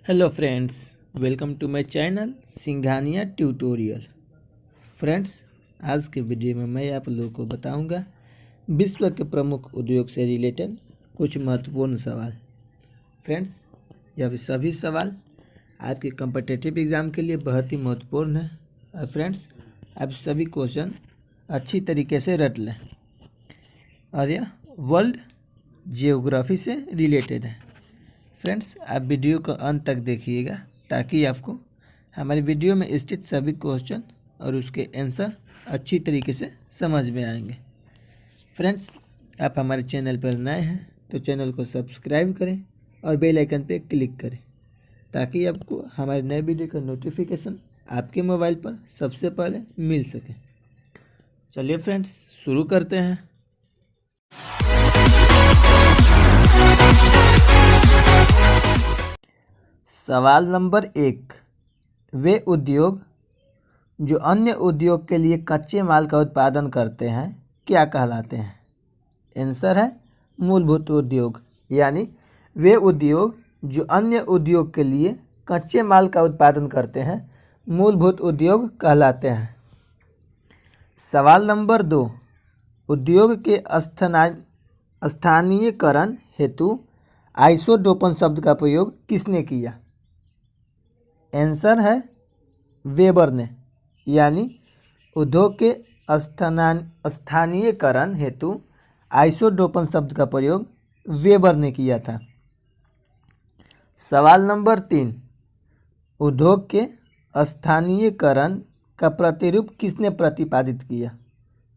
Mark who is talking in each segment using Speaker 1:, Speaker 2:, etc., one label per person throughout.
Speaker 1: Hello friends, welcome to my channel Singhania tutorial. Friends, आज के video में मैं आप लोगों को बताऊंगा विश्व के प्रमुख उद्योग से रिलेटेड कुछ महत्वपूर्ण सवाल। फ्रेंड्स, यह सभी सवाल आपके कॉम्पिटिटिव एग्ज़ाम के लिए बहुत ही महत्वपूर्ण है। और फ्रेंड्स, आप सभी क्वेश्चन अच्छी तरीके से रट लें और यह वर्ल्ड जियोग्राफी से रिलेटेड है। फ्रेंड्स, आप वीडियो को अंत तक देखिएगा ताकि आपको हमारी वीडियो में स्थित सभी क्वेश्चन और उसके आंसर अच्छी तरीके से समझ में आएंगे। फ्रेंड्स, आप हमारे चैनल पर नए हैं तो चैनल को सब्सक्राइब करें और बेल आइकन पर क्लिक करें ताकि आपको हमारे नए वीडियो का नोटिफिकेशन आपके मोबाइल पर सबसे पहले मिल सके। चलिए फ्रेंड्स, शुरू करते हैं। सवाल नंबर 1, वे उद्योग जो अन्य उद्योग के लिए कच्चे माल का उत्पादन करते हैं क्या कहलाते हैं? आंसर है मूलभूत उद्योग। यानी वे उद्योग जो अन्य उद्योग के लिए कच्चे माल का उत्पादन करते हैं मूलभूत उद्योग कहलाते हैं। सवाल नंबर 2, उद्योग के स्थानीयकरण हेतु आइसोटोपन शब्द का प्रयोग किसने किया? आंसर है वेबर ने। यानी उद्योग के स्थानीयकरण हेतु आइसोटोपन शब्द का प्रयोग वेबर ने किया था। सवाल नंबर 3, उद्योग के स्थानीयकरण का प्रतिरूप किसने प्रतिपादित किया?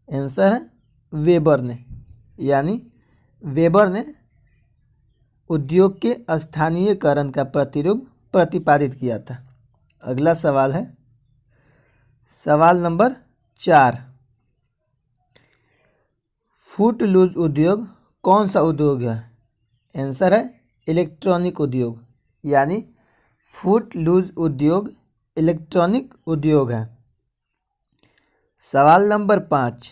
Speaker 1: आंसर है वेबर ने। यानी वेबर ने उद्योग के स्थानीयकरण का प्रतिरूप प्रतिपादित किया था। अगला सवाल है सवाल नंबर 4, फुटलूज उद्योग कौन सा उद्योग है? आंसर है इलेक्ट्रॉनिक उद्योग। यानी फुटलूज उद्योग इलेक्ट्रॉनिक उद्योग है। सवाल नंबर 5,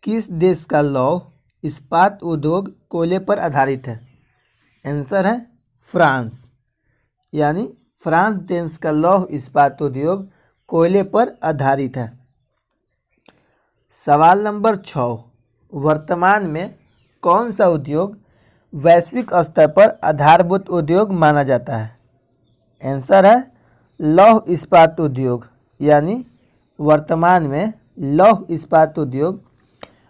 Speaker 1: किस देश का लौह इस्पात उद्योग कोयले पर आधारित है? आंसर है फ्रांस। यानी फ्रांस देश का लौह इस्पात उद्योग कोयले पर आधारित है। सवाल नंबर 6, वर्तमान में कौन सा उद्योग वैश्विक स्तर पर आधारभूत उद्योग माना जाता है? आंसर है लौह इस्पात उद्योग। यानी वर्तमान में लौह इस्पात उद्योग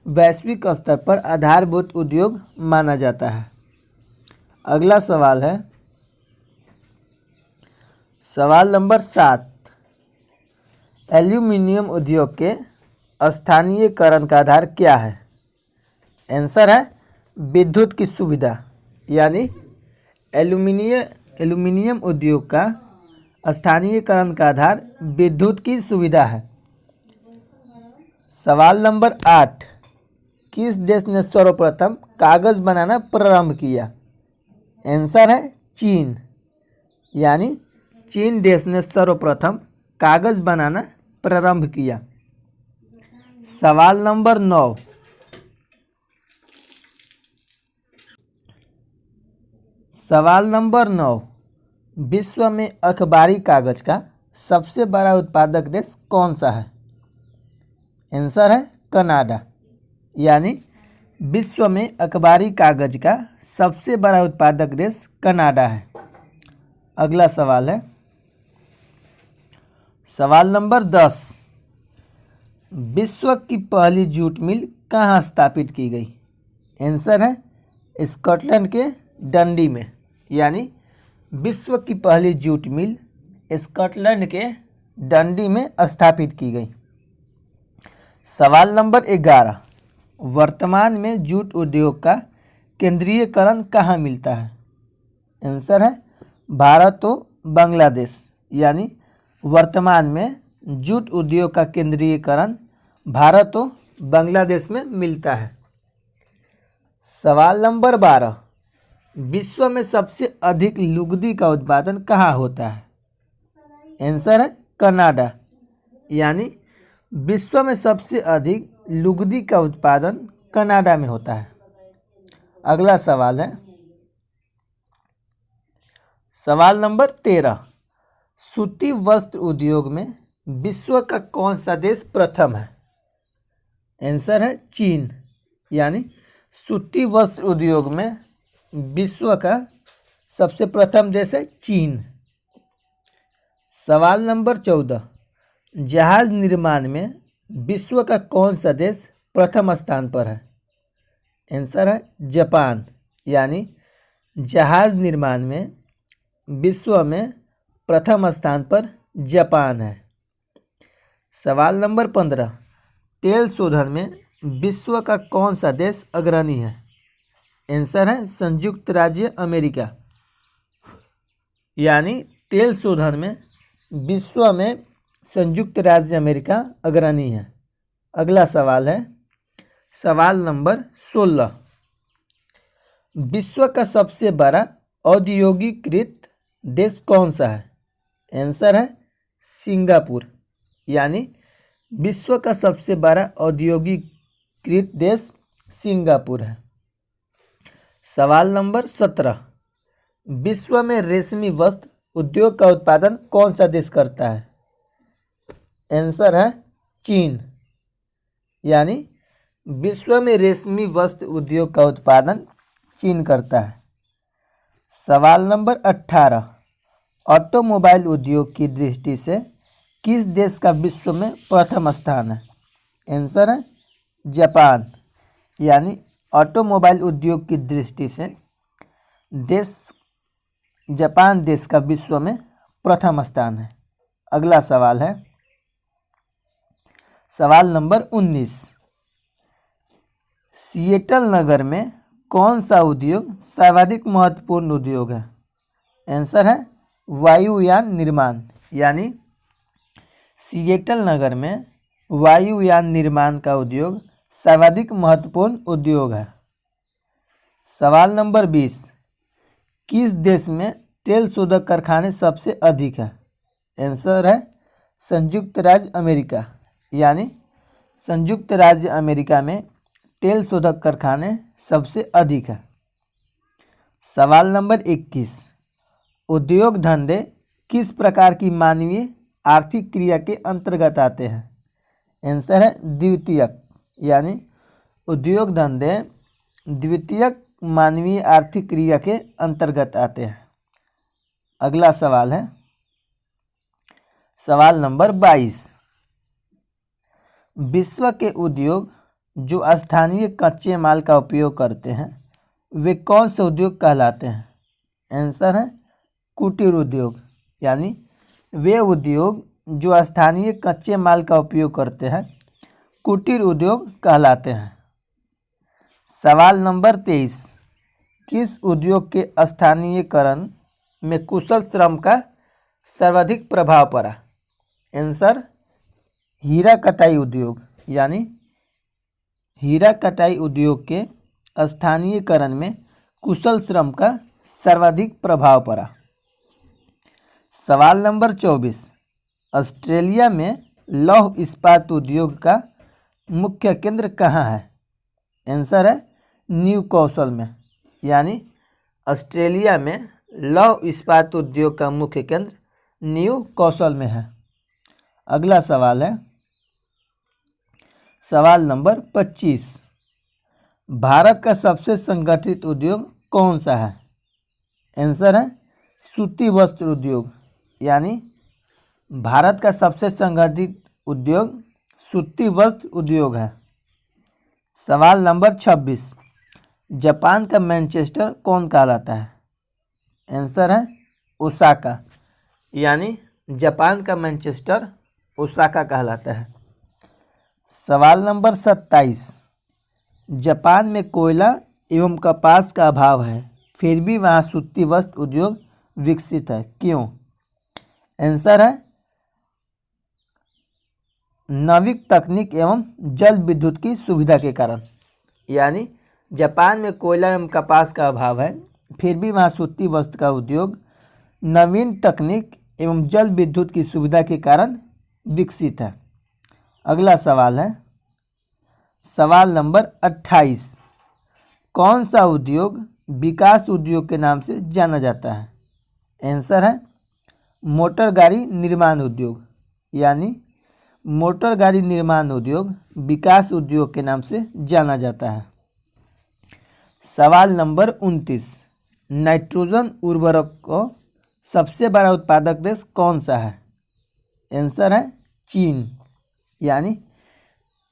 Speaker 1: वैश्विक स्तर पर आधारभूत उद्योग माना जाता है। अगला सवाल है सवाल नंबर 7, एल्यूमीनियम उद्योग के स्थानीयकरण का आधार क्या है? आंसर है विद्युत की सुविधा। यानी एल्यूमीनियम उद्योग का स्थानीयकरण का आधार विद्युत की सुविधा है। सवाल नंबर 8, किस देश ने सर्वप्रथम कागज़ बनाना प्रारंभ किया? आंसर है चीन। यानी चीन देश ने सर्वप्रथम कागज़ बनाना प्रारंभ किया। सवाल नंबर 9, विश्व में अखबारी कागज़ का सबसे बड़ा उत्पादक देश कौन सा है? आंसर है कनाडा। यानी विश्व में अखबारी कागज़ का सबसे बड़ा उत्पादक देश कनाडा है। अगला सवाल है सवाल नंबर 10, विश्व की पहली जूट मिल कहाँ स्थापित की गई? आंसर है स्कॉटलैंड के डंडी में। यानी विश्व की पहली जूट मिल स्कॉटलैंड के डंडी में स्थापित की गई। सवाल नंबर 11, वर्तमान में जूट उद्योग का केंद्रीयकरण कहाँ मिलता है? आंसर है भारत और बांग्लादेश। यानी वर्तमान में जूट उद्योग का केंद्रीयकरण भारत और बांग्लादेश में मिलता है। सवाल नंबर 12, विश्व में सबसे अधिक लुगदी का उत्पादन कहाँ होता है? आंसर है कनाडा। यानी विश्व में सबसे अधिक लुगदी का उत्पादन कनाडा में होता है। अगला सवाल है सवाल नंबर 13, सूती वस्त्र उद्योग में विश्व का कौन सा देश प्रथम है? आंसर है चीन। यानी सूती वस्त्र उद्योग में विश्व का सबसे प्रथम देश है चीन। सवाल नंबर 14, जहाज निर्माण में विश्व का कौन सा देश प्रथम स्थान पर है? आंसर है जापान। यानी जहाज निर्माण में विश्व में प्रथम स्थान पर जापान है। सवाल नंबर 15, तेल शोधन में विश्व का कौन सा देश अग्रणी है? आंसर है संयुक्त राज्य अमेरिका। यानी तेल शोधन में विश्व में संयुक्त राज्य अमेरिका अग्रणी है। अगला सवाल है सवाल नंबर 16, विश्व का सबसे बड़ा औद्योगिकृत देश कौन सा है? आंसर है सिंगापुर। यानी विश्व का सबसे बड़ा औद्योगिकृत देश सिंगापुर है। सवाल नंबर 17, विश्व में रेशमी वस्त्र उद्योग का उत्पादन कौन सा देश करता है? आंसर है चीन। यानी विश्व में रेशमी वस्त्र उद्योग का उत्पादन चीन करता है। सवाल नंबर 18, ऑटोमोबाइल उद्योग की दृष्टि से किस देश का विश्व में प्रथम स्थान है? आंसर है जापान। यानी ऑटोमोबाइल उद्योग की दृष्टि से जापान देश का विश्व में प्रथम स्थान है। अगला सवाल है सवाल नंबर 19, सिएटल नगर में कौन सा उद्योग सर्वाधिक महत्वपूर्ण उद्योग है? आंसर है वायुयान निर्माण। यानी सिएटल नगर में वायुयान निर्माण का उद्योग सर्वाधिक महत्वपूर्ण उद्योग है। सवाल नंबर 20, किस देश में तेल शोधक कारखाने सबसे अधिक है? आंसर है संयुक्त राज्य अमेरिका। यानी संयुक्त राज्य अमेरिका में तेल शोधक कारखाने सबसे अधिक है। सवाल नंबर 21, उद्योग धंधे किस प्रकार की मानवीय आर्थिक क्रिया के अंतर्गत आते हैं? आंसर है द्वितीयक। यानी उद्योग धंधे द्वितीयक मानवीय आर्थिक क्रिया के अंतर्गत आते हैं। अगला सवाल है सवाल नंबर 22, विश्व के उद्योग जो स्थानीय कच्चे माल का उपयोग करते हैं वे कौन से उद्योग कहलाते हैं? आंसर है कुटीर उद्योग। यानी वे उद्योग जो स्थानीय कच्चे माल का उपयोग करते हैं कुटीर उद्योग कहलाते हैं। सवाल नंबर 23, किस उद्योग के स्थानीयकरण में कुशल श्रम का सर्वाधिक प्रभाव पड़ा? आंसर हीरा कटाई उद्योग। यानी हीरा कटाई उद्योग के स्थानीयकरण में कुशल श्रम का सर्वाधिक प्रभाव पड़ा। सवाल नंबर 24, ऑस्ट्रेलिया में लौह इस्पात उद्योग का मुख्य केंद्र कहाँ है? आंसर है न्यू कौशल में। यानी ऑस्ट्रेलिया में लौह इस्पात उद्योग का मुख्य केंद्र न्यू कौशल में है। अगला सवाल है सवाल नंबर 25, भारत का सबसे संगठित उद्योग कौन सा है? आंसर है सूती वस्त्र उद्योग। यानी भारत का सबसे संगठित उद्योग सूती वस्त्र उद्योग है। सवाल नंबर 26, जापान का मैनचेस्टर कौन कहलाता है? आंसर है ओसाका। यानी जापान का मैनचेस्टर ओसाका कहलाता है। सवाल नंबर 27, जापान में कोयला एवं कपास का अभाव है फिर भी वहाँ सूती वस्त्र उद्योग विकसित है, क्यों? आंसर है नवीन तकनीक एवं जल विद्युत की सुविधा के कारण। यानी जापान में कोयला एवं कपास का अभाव है फिर भी वहाँ सूती वस्त्र का उद्योग नवीन तकनीक एवं जल विद्युत की सुविधा के कारण विकसित है। अगला सवाल है सवाल नंबर 28, कौन सा उद्योग विकास उद्योग के नाम से जाना जाता है? आंसर है मोटर गाड़ी निर्माण उद्योग, यानी मोटर गाड़ी निर्माण उद्योग विकास उद्योग के नाम से जाना जाता है। सवाल नंबर 29, नाइट्रोजन उर्वरक को सबसे बड़ा उत्पादक देश कौन सा है? आंसर है चीन, यानी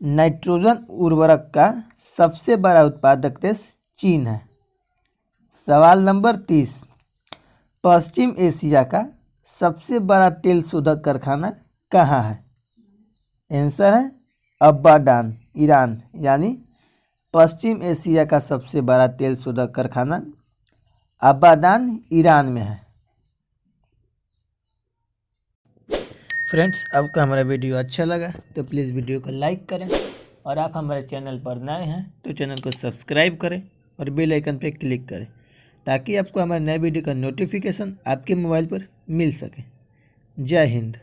Speaker 1: नाइट्रोजन उर्वरक का सबसे बड़ा उत्पादक देश चीन है। सवाल नंबर 30, पश्चिम एशिया का सबसे बड़ा तेल शोधक कारखाना कहाँ है? आंसर है अब्बाडान, ईरान, यानी पश्चिम एशिया का सबसे बड़ा तेल शोधक कारखाना अब्बादान, ईरान में है। फ्रेंड्स, आपको हमारा वीडियो अच्छा लगा तो प्लीज़ वीडियो को लाइक करें, और आप हमारे चैनल पर नए हैं तो चैनल को सब्सक्राइब करें और बेल आइकन पर क्लिक करें, ताकि आपको हमारे नए वीडियो का नोटिफिकेशन आपके मोबाइल पर मिल सके। जय हिंद।